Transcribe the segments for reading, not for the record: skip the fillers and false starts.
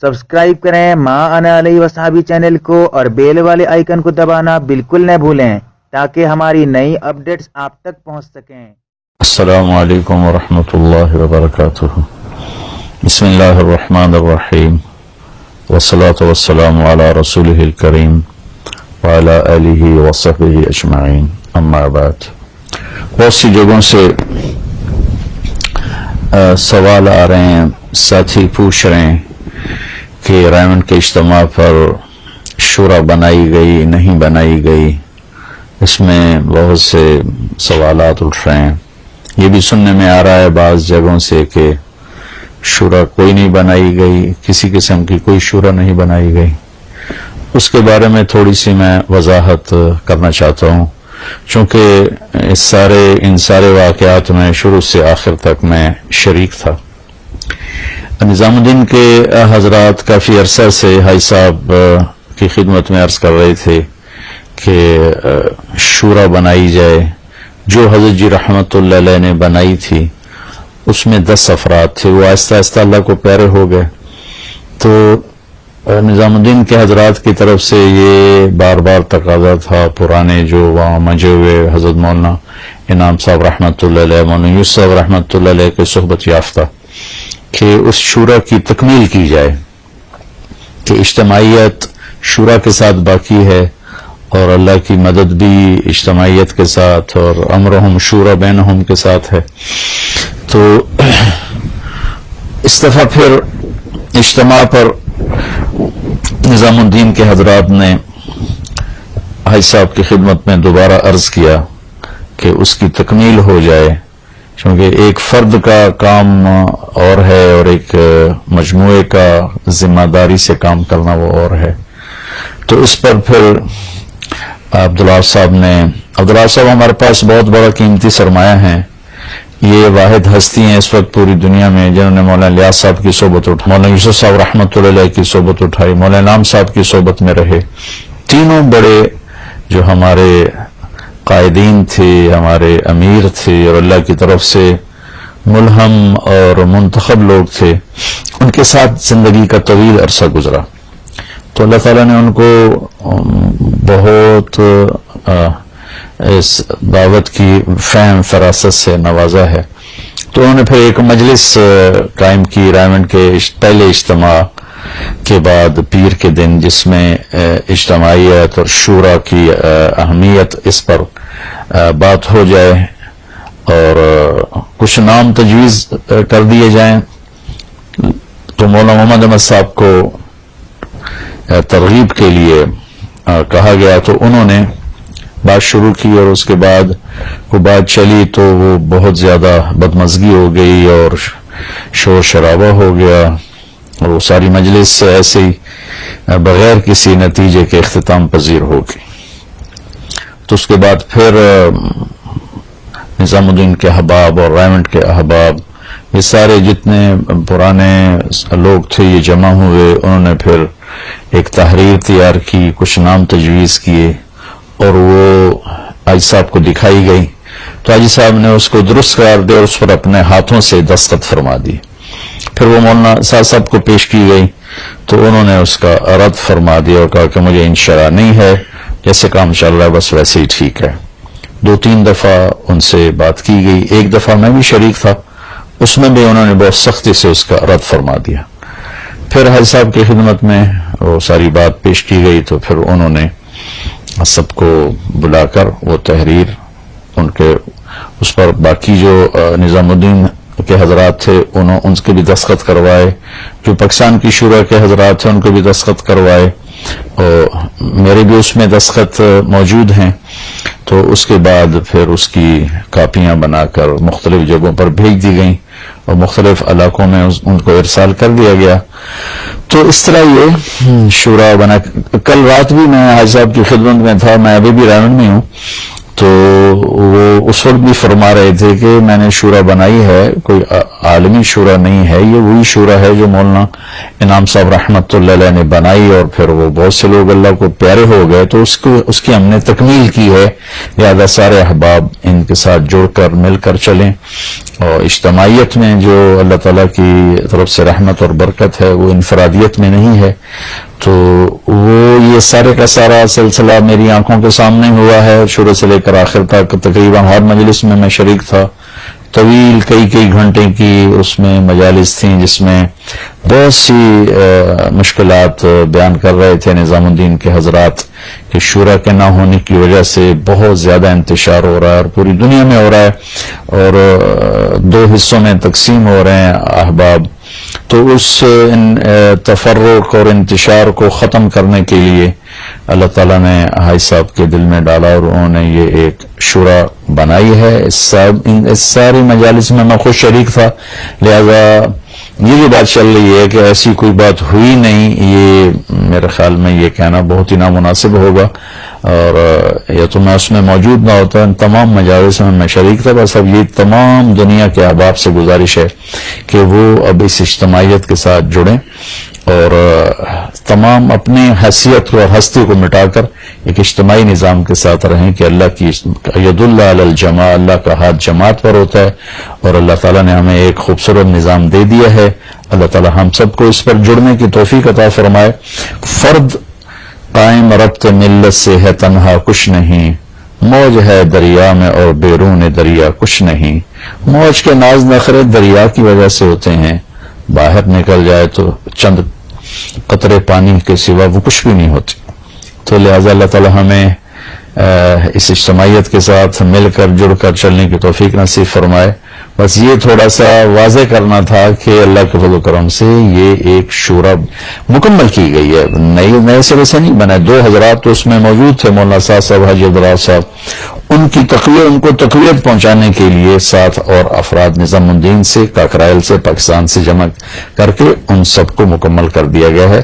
Subscribe करें माँ आना अलैहि वसाहबी चैनल को और बेल वाले आइकन को दबाना बिल्कुल न भूलें ताकि हमारी नई अपडेट्स आप तक पहुंच सकें। अस्सलामु अलैकुम वरहमतुल्लाहि वबरकातुहू। बिस्मिल्लाहिर रहमानिर रहीम वस्सलातु वस्सलामु अला रसूलिहिल करीम व अला आलिहि व सहबिहि अजमाइन, अम्मा बाद। बहुत सी जगहों से सवाल आ रहे हैं, साथी पूछ रहे हैं कि रायमंड के इज्तिमा पर शूरा बनाई गई नहीं बनाई गई। इसमें बहुत से सवालात उठ रहे हैं। ये भी सुनने में आ रहा है बाज़ जगहों से कि शूरा कोई नहीं बनाई गई, किसी किस्म की कोई शूरा नहीं बनाई गई। उसके बारे में थोड़ी सी मैं वजाहत करना चाहता हूँ, चूँकि इन सारे वाक़यात में शुरू से आखिर तक मैं शरीक था। निज़ामुद्दीन के हजरात काफ़ी अरसा से हाई साहब की खिदमत में अर्ज़ कर रहे थे कि शूरा बनाई जाए। जो हज़रत जी रहमतुल्लाह अलैह ने बनाई थी उसमें 10 अफराद थे, वो आहिस्ता आहिस्ता अल्लाह को प्यारे हो गए। तो निज़ामुद्दीन के हजरात की तरफ से ये बार बार तकाज़ा था, पुराने जो वहाँ मजे हुए हज़रत मौलाना इनाम साहब रहमतुल्लाह अलैह, मौलाना यूसुफ साहब रहमतुल्लाह अलैह के सोहबत याफ्ता, कि उस शूरा की तकमील की जाए कि इज्तिमाइयत शूरा के साथ बाकी है और अल्लाह की मदद भी इज्तिमाइयत के साथ और अमरहुम शूरा बैनहुम के साथ है। तो इस दफा फिर इज्तिमा पर निज़ामुद्दीन के हजरात ने हाई साहब की खिदमत में दोबारा अर्ज किया कि उसकी तकमील हो जाए, क्योंकि एक फर्द का काम और है और एक मजमूए का जिम्मेदारी से काम करना वो और है। तो इस पर फिर अब्दुल्लाह साहब हमारे पास बहुत बड़ा कीमती सरमाया है। ये वाहिद हस्ती हैं इस वक्त पूरी दुनिया में जिन्होंने मौलाना लियाज साहब की सोबत उठाई, मौलाना यूसुफ साहब रहमतुल्लाह अलैह की सोबत उठाई, मौलाना इनाम साहब की सोबत में रहे। तीनों बड़े जो हमारे कायदीन थे, हमारे अमीर थे और अल्लाह की तरफ से मुल्हम और मुंतखब लोग थे, उनके साथ जिंदगी का तवील अरसा गुजरा। तो अल्लाह ताला ने उनको बहुत इस दावत की फहम फरासत से नवाजा है। तो उन्होंने फिर एक मजलिस कायम की रायमंड के पहले इज्तिमा के बाद पीर के दिन, जिसमें इज्तिमाइयत और शूरा की अहमियत इस पर बात हो जाए और कुछ नाम तजवीज़ कर दिए जाएं। तो मौलाना मोहम्मद अहमद साहब को तरगीब के लिए कहा गया, तो उन्होंने बात शुरू की और उसके बाद वो बात चली तो वो बहुत ज़्यादा बदमज़गी हो गई और शोर शराबा हो गया और वो सारी मजलिस ऐसे ही बगैर किसी नतीजे के इख्तिताम पजीर हो गई। तो उसके बाद फिर निज़ामुद्दीन के अहबाब और रायमंड के अहबाब, ये सारे जितने पुराने लोग थे ये जमा हुए। उन्होंने फिर एक तहरीर तैयार की, कुछ नाम तजवीज़ किए और वो हाजी साहब को दिखाई गई। तो हाजी साहब ने उसको दुरुस्त करार दिया और उस पर अपने हाथों से दस्तखत फरमा दिए। फिर वो मौलाना साहब को पेश की गई तो उन्होंने उसका रद्द फरमा दिया और कहा कि मुझे इंशरा नहीं है, जैसे काम चल रहा है बस वैसे ही ठीक है। 2-3 दफा उनसे बात की गई, एक दफा मैं भी शरीक था, उसमें भी उन्होंने बहुत सख्ती से उसका रद्द फरमा दिया। फिर हाजी साहब की खिदमत में वो सारी बात पेश की गई तो फिर उन्होंने सबको बुलाकर वो तहरीर उनके उस पर बाकी जो निज़ामुद्दीन के हजरात थे उनके भी दस्तखत करवाए, जो पाकिस्तान की शूरा के हजरात थे उनको भी दस्तखत करवाए और मेरे भी उसमें दस्तखत मौजूद हैं। तो उसके बाद फिर उसकी कापियां बनाकर मुख्तलिफ जगहों पर भेज दी गई और मुख्तलिफ इलाकों में उनको इरसाल कर दिया गया। तो इस तरह ये शूरा बना। कल रात भी मैं हाजी साहब की खिदमत में था, मैं अभी भी रायमंड में हूँ। تو وہ اس وقت بھی فرما رہے تھے کہ میں نے شورا بنائی ہے، کوئی عالمی شورا نہیں ہے، یہ وہی شورا ہے جو مولانا انعام صاحب رحمۃ اللہ علیہ نے بنائی، اور پھر وہ بہت سے لوگ اللہ کو پیارے ہو گئے، تو اس کی ہم نے تکمیل کی ہے، لہذا سارے احباب ان کے ساتھ جڑ کر مل کر چلیں، اور اجتماعیت میں جو اللہ تعالیٰ کی طرف سے رحمت اور برکت ہے وہ انفرادیت میں نہیں ہے۔ تو وہ یہ سارے کا سارا سلسلہ میری آنکھوں کے سامنے ہوا ہے، شروع سے لے کر آخر تک تقریباً ہر مجلس میں شریک تھا، طویل کئی گھنٹے کی اس میں مجالس تھیں جس میں بہت سی مشکلات بیان کر رہے تھے نظام الدین کے حضرات کہ شورا کے نہ ہونے کی وجہ سے بہت زیادہ انتشار ہو رہا ہے اور پوری دنیا میں ہو رہا ہے، اور 2 حصوں میں تقسیم ہو رہے ہیں احباب۔ تو اس تفرق اور انتشار کو ختم کرنے کے لیے اللہ تعالیٰ نے حاج صاحب کے دل میں ڈالا، اور انہوں نے یہ ایک شورا بنائی ہے۔ اس ساری مجالس میں خود شریک تھا، لہذا یہ جو بات چل رہی ہے کہ ایسی کوئی بات ہوئی نہیں، یہ میرے خیال میں یہ کہنا بہت ہی نامناسب ہوگا، اور یا تو میں اس میں موجود نہ ہوتا، ان تمام مجالس میں شریک تھا۔ بس اب یہ تمام دنیا کے احباب سے گزارش ہے کہ وہ اب اس اجتماعیت کے ساتھ جڑیں، اور تمام اپنی حیثیت اور ہستی کو مٹا کر ایک اجتماعی نظام کے ساتھ رہیں کہ اللہ کی ید اللہ علی الجماع، اللہ کا ہاتھ جماعت پر ہوتا ہے، اور اللہ تعالیٰ نے ہمیں ایک خوبصورت نظام دے دیا ہے۔ اللہ تعالیٰ ہم سب کو اس پر جڑنے کی توفیق عطا فرمائے۔ فرد قائم ربط ملت سے ہے تنہا کچھ نہیں، موج ہے دریا میں اور بیرون دریا کچھ نہیں۔ موج کے ناز نخرے دریا کی وجہ سے ہوتے ہیں، باہر نکل جائے تو چند قطرے پانی کے سوا وہ کچھ بھی نہیں ہوتی۔ تو لہذا اللہ تعالی ہمیں اس اجتماعیت کے ساتھ مل کر جڑ کر چلنے کی توفیق نصیب فرمائے۔ بس یہ تھوڑا سا واضح کرنا تھا کہ اللہ کے فضل و کرم سے یہ ایک شورا مکمل کی گئی ہے، نئے سرے سے نہیں بنا ہے۔ 2 حضرات تو اس میں موجود تھے، مولانا صاحب حاجی عبدالرحمن صاحب، ان کو تقویت پہنچانے کے لیے 7 اور افراد نظام الدین سے، کاکرائل سے، پاکستان سے جمع کر کے ان سب کو مکمل کر دیا گیا ہے۔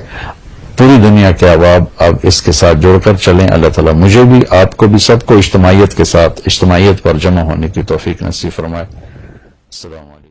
پوری دنیا کے احباب اب اس کے ساتھ جڑ کر چلیں۔ اللہ تعالیٰ مجھے بھی، آپ کو بھی، سب کو اجتماعیت کے ساتھ اجتماعیت پر جمع ہونے کی توفیق نصیب فرمائے۔ السلام علیکم۔